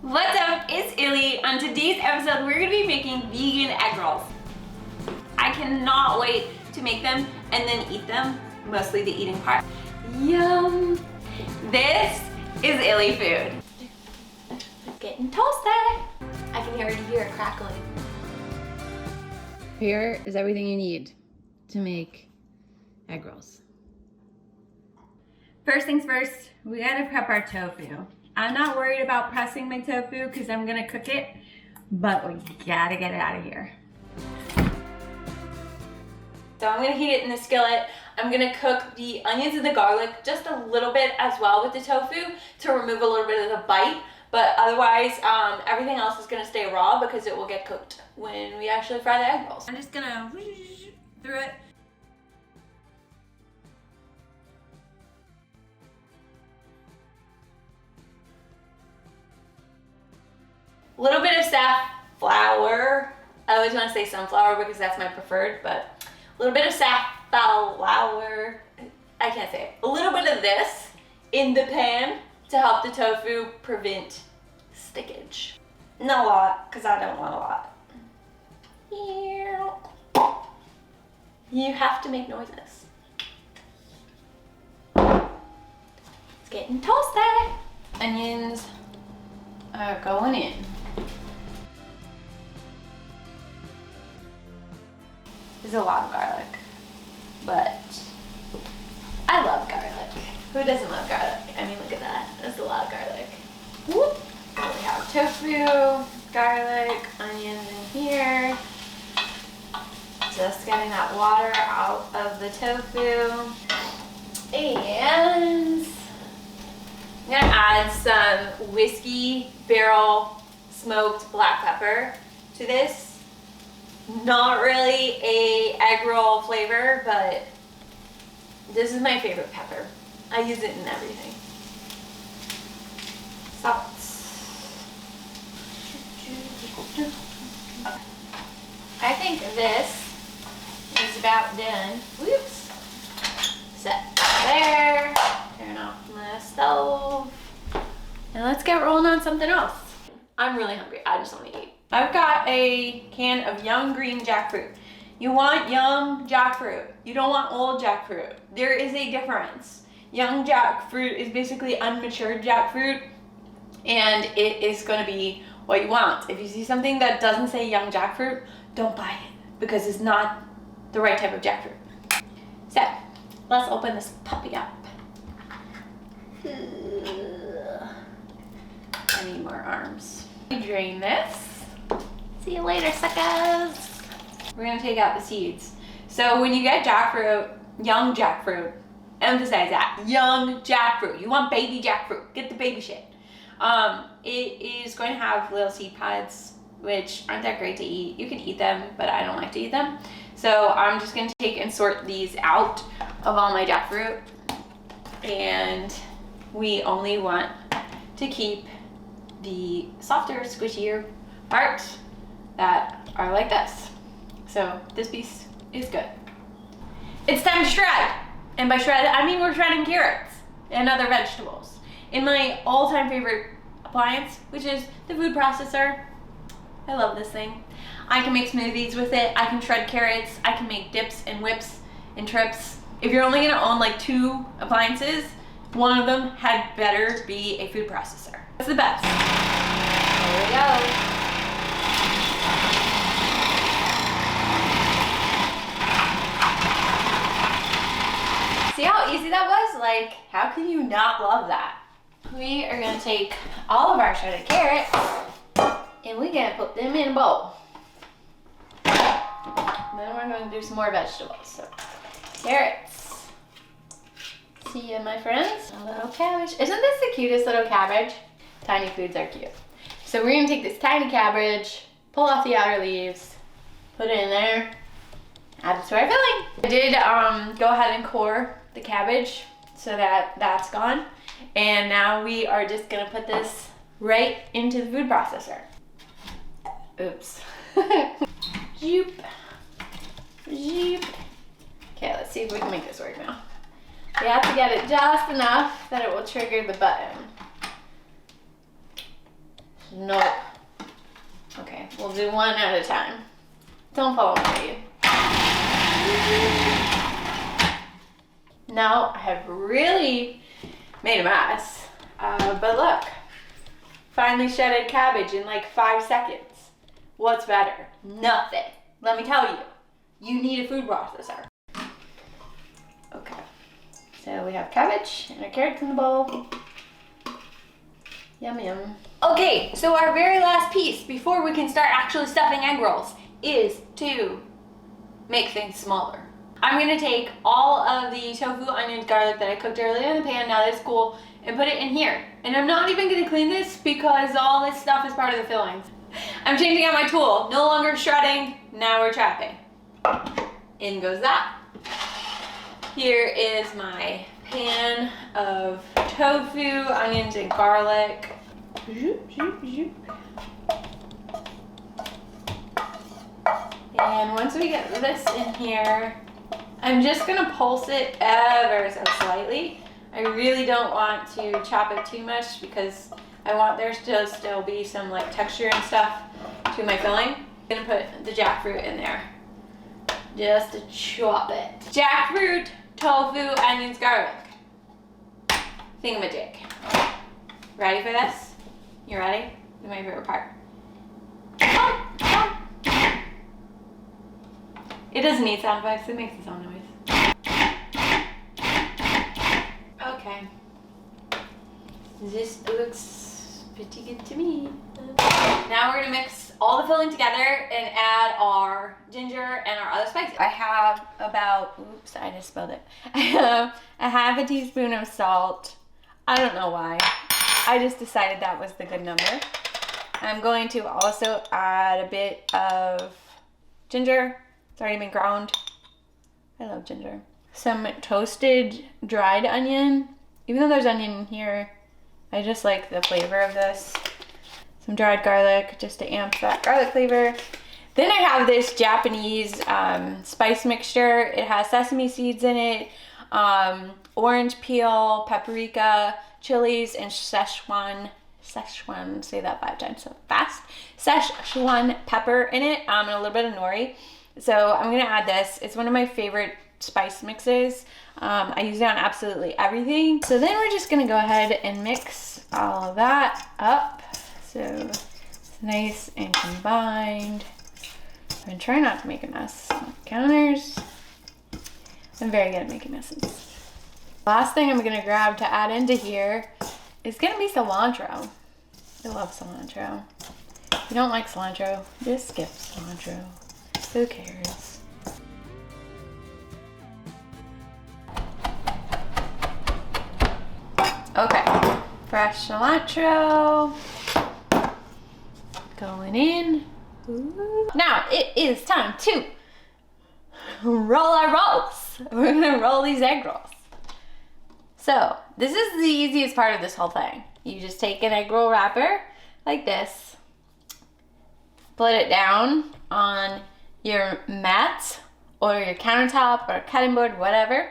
What's up? It's Illy. On today's episode, we're gonna be making vegan egg rolls. I cannot wait to make them and then eat them, mostly the eating part. Yum! This is Illy food. It's getting toasted. I can already hear it crackling. Here is everything you need to make egg rolls. First things first, we gotta prep our tofu. I'm not worried about pressing my tofu because I'm gonna cook it, but we gotta get it out of here. So I'm gonna heat it in the skillet. I'm gonna cook the onions and the garlic just a little bit as well with the tofu to remove a little bit of the bite, but otherwise everything else is gonna stay raw because it will get cooked when we actually fry the egg rolls. I'm just gonna through it. A little bit of safflower. I always want to say sunflower because that's my preferred, but a little bit of safflower. I can't say it. A little bit of this in the pan to help the tofu prevent stickage. Not a lot, because I don't want a lot. You have to make noises. It's getting toasted. Onions are going in. There's a lot of garlic, but I love garlic. Who doesn't love garlic? I mean, look at that. That's a lot of garlic. Whoop. And we have tofu, garlic, onions in here. Just getting that water out of the tofu. And I'm gonna add some whiskey barrel smoked black pepper to this. Not really a egg roll flavor, but this is my favorite pepper. I use it in everything. Salt. I think this is about done. Whoops. Set there. Turn off my stove. And let's get rolling on something else. I'm really hungry. I just want to eat. I've got a can of young green jackfruit. You want young jackfruit. You don't want old jackfruit. There is a difference. Young jackfruit is basically unmatured jackfruit, and it is going to be what you want. If you see something that doesn't say young jackfruit, don't buy it because it's not the right type of jackfruit. So, let's open this puppy up. I need more arms. Drain this. See you later, suckers. We're gonna take out the seeds. So when you get jackfruit, young jackfruit, emphasize that, young jackfruit. You want baby jackfruit, get the baby shit. It is going to have little seed pods, which aren't that great to eat. You can eat them, but I don't like to eat them. So I'm just gonna take and sort these out of all my jackfruit. And we only want to keep the softer, squishier parts that are like this. So this piece is good. It's time to shred. And by shred, I mean we're shredding carrots and other vegetables. In my all-time favorite appliance, which is the food processor. I love this thing. I can make smoothies with it. I can shred carrots. I can make dips and whips and trips. If you're only gonna own like 2 appliances, one of them had better be a food processor. It's the best. There we go. See how easy that was? Like, how can you not love that? We are gonna take all of our shredded carrots and we're gonna put them in a bowl. And then we're gonna do some more vegetables. So, carrots. See ya, my friends. A little cabbage. Isn't this the cutest little cabbage? Tiny foods are cute. So we're gonna take this tiny cabbage, pull off the outer leaves, put it in there, add it to our filling. I did go ahead and core the cabbage so that that's gone. And now we are just gonna put this right into the food processor. Oops. Joop. Joop. Okay, let's see if we can make this work now. We have to get it just enough that it will trigger the button. Nope. Okay, we'll do one at a time. Don't follow my lead. Now I have really made a mess, but look, finally shredded cabbage in like 5 seconds. What's better? Nothing. Let me tell you, you need a food processor. Okay, so we have cabbage and our carrots in the bowl. Yum yum. Okay, so our very last piece before we can start actually stuffing egg rolls is to make things smaller. I'm gonna take all of the tofu, onions, garlic that I cooked earlier in the pan, now that it's cool, and put it in here. And I'm not even gonna clean this because all this stuff is part of the filling. I'm changing out my tool. No longer shredding, now we're chopping. In goes that. Here is my pan of tofu, onions, and garlic. And once we get this in here, I'm just gonna pulse it ever so slightly. I really don't want to chop it too much because I want there to still be some like texture and stuff to my filling. I'm gonna put the jackfruit in there just to chop it. Jackfruit, tofu, onions, garlic. Thingamajig. Ready for this? You ready? This is my favorite part. It doesn't need sound effects, it makes its own noise. Okay. This looks pretty good to me. Now we're gonna mix all the filling together and add our ginger and our other spices. I have about, oops, I just spilled it. I have a half a teaspoon of salt. I don't know why. I just decided that was the good number. I'm going to also add a bit of ginger. It's already been ground. I love ginger. Some toasted dried onion. Even though there's onion in here, I just like the flavor of this. Some dried garlic just to amp that garlic flavor. Then I have this Japanese spice mixture. It has sesame seeds in it, orange peel, paprika, chilies, and Szechuan, say that 5 times so fast. Szechuan pepper in it, and a little bit of nori. So I'm gonna add this. It's one of my favorite spice mixes. I use it on absolutely everything. So then we're just gonna go ahead and mix all of that up. So it's nice and combined. I'm gonna try not to make a mess on the counters. I'm very good at making messes. Last thing I'm gonna grab to add into here is gonna be cilantro. I love cilantro. If you don't like cilantro, just skip cilantro. Who cares? Okay, fresh cilantro going in. Ooh. Now it is time to roll our rolls. We're gonna roll these egg rolls. So this is the easiest part of this whole thing. You just take an egg roll wrapper like this, put it down on your mat or your countertop or cutting board, whatever,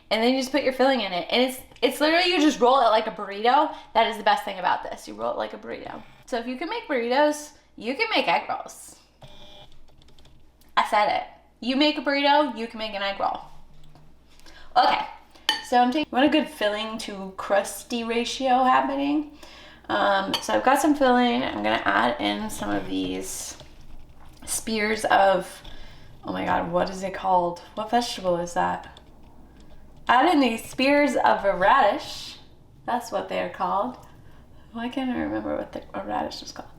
and then you just put your filling in it. And it's literally, you just roll it like a burrito. That is the best thing about this. You roll it like a burrito. So if you can make burritos, you can make egg rolls. I said it. You make a burrito, you can make an egg roll. Okay, so I'm taking, want a good filling to crusty ratio happening. So I've got some filling. I'm gonna add in some of these spears of, oh my God, what is it called? What vegetable is that? Add in these spears of a radish. That's what they're called. Why can't I remember what a radish is called?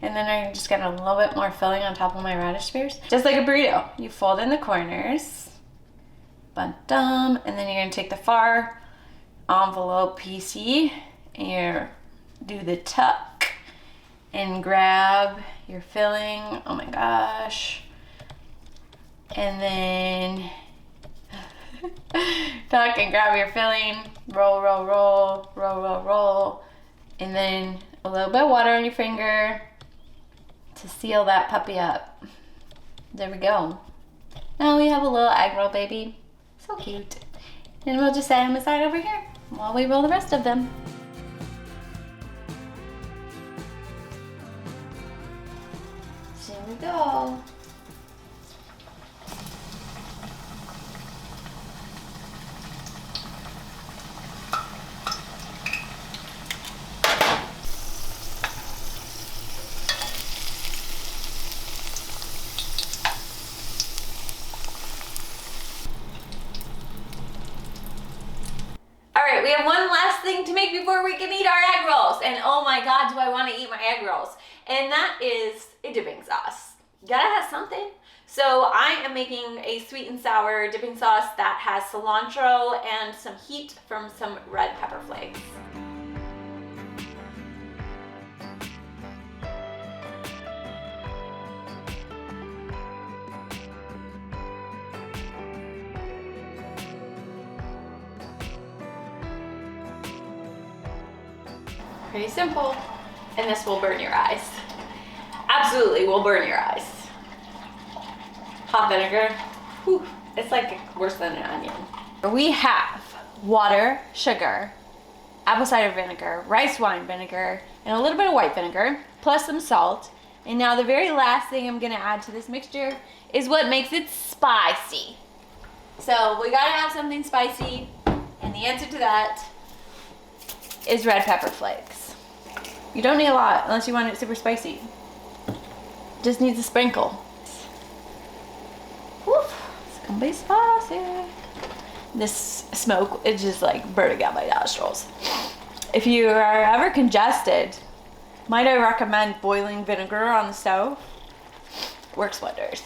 And then I'm just getting a little bit more filling on top of my radish spears. Just like a burrito. You fold in the corners. Bun-dum. And then you're gonna take the far envelope piecey and do the tuck and grab your filling. Oh my gosh. And then tuck and grab your filling. Roll, roll, roll, roll, roll, roll. And then a little bit of water on your finger to seal that puppy up. There we go. Now we have a little egg roll baby. So cute. And we'll just set them aside over here while we roll the rest of them. Here we go. Alright, we have one last thing to make before we can eat our egg rolls. And oh my god, do I want to eat my egg rolls. And that is a dipping sauce. You gotta have something. So I am making a sweet and sour dipping sauce that has cilantro and some heat from some red pepper flakes. Pretty simple, and this will burn your eyes. Absolutely will burn your eyes. Hot vinegar, whew, it's like worse than an onion. We have water, sugar, apple cider vinegar, rice wine vinegar, and a little bit of white vinegar, plus some salt. And now the very last thing I'm gonna add to this mixture is what makes it spicy. So we gotta have something spicy, and the answer to that is red pepper flakes. You don't need a lot unless you want it super spicy. Just needs a sprinkle. Woof, it's gonna be spicy. This smoke is just like burning out my nostrils. If you are ever congested, might I recommend boiling vinegar on the stove? Works wonders.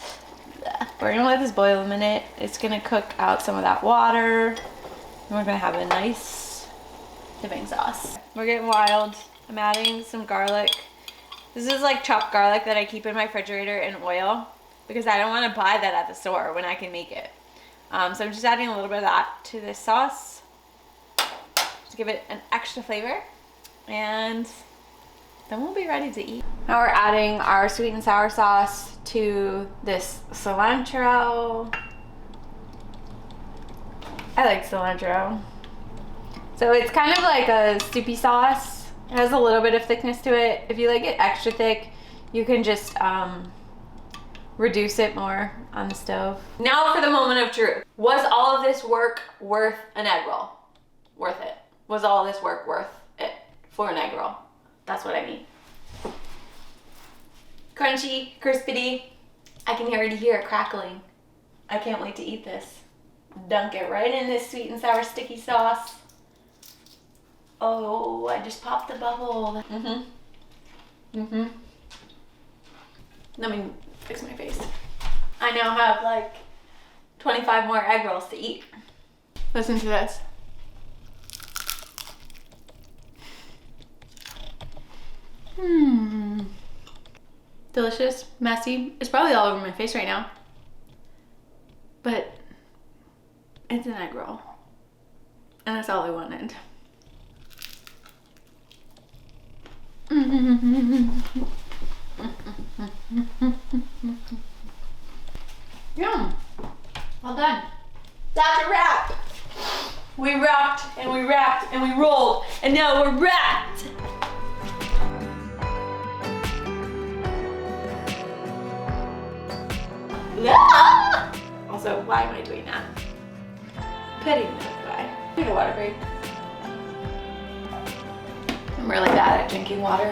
We're gonna let this boil a minute. It's gonna cook out some of that water. And we're gonna have a nice dipping sauce. We're getting wild. I'm adding some garlic. This is like chopped garlic that I keep in my refrigerator in oil because I don't want to buy that at the store when I can make it. So I'm just adding a little bit of that to this sauce to give it an extra flavor, and then we'll be ready to eat. Now we're adding our sweet and sour sauce to this cilantro. I like cilantro. So it's kind of like a soupy sauce. It has a little bit of thickness to it. If you like it extra thick, you can just reduce it more on the stove. Now for the moment of truth. Was all of this work worth an egg roll? Worth it. Was all this work worth it for an egg roll? That's what I mean. Crunchy, crispity. I can already hear it crackling. I can't wait to eat this. Dunk it right in this sweet and sour sticky sauce. Oh, I just popped the bubble. Let me fix my face. I now have like 25 more egg rolls to eat. Listen to this. Delicious, messy. It's probably all over my face right now. But it's an egg roll. And that's all I wanted. Yum. Well done. That's a wrap. We rocked and we wrapped and we rolled, and now we're wrapped. Also, why am I doing that? Putting that away. Take a water break. I'm really bad at drinking water.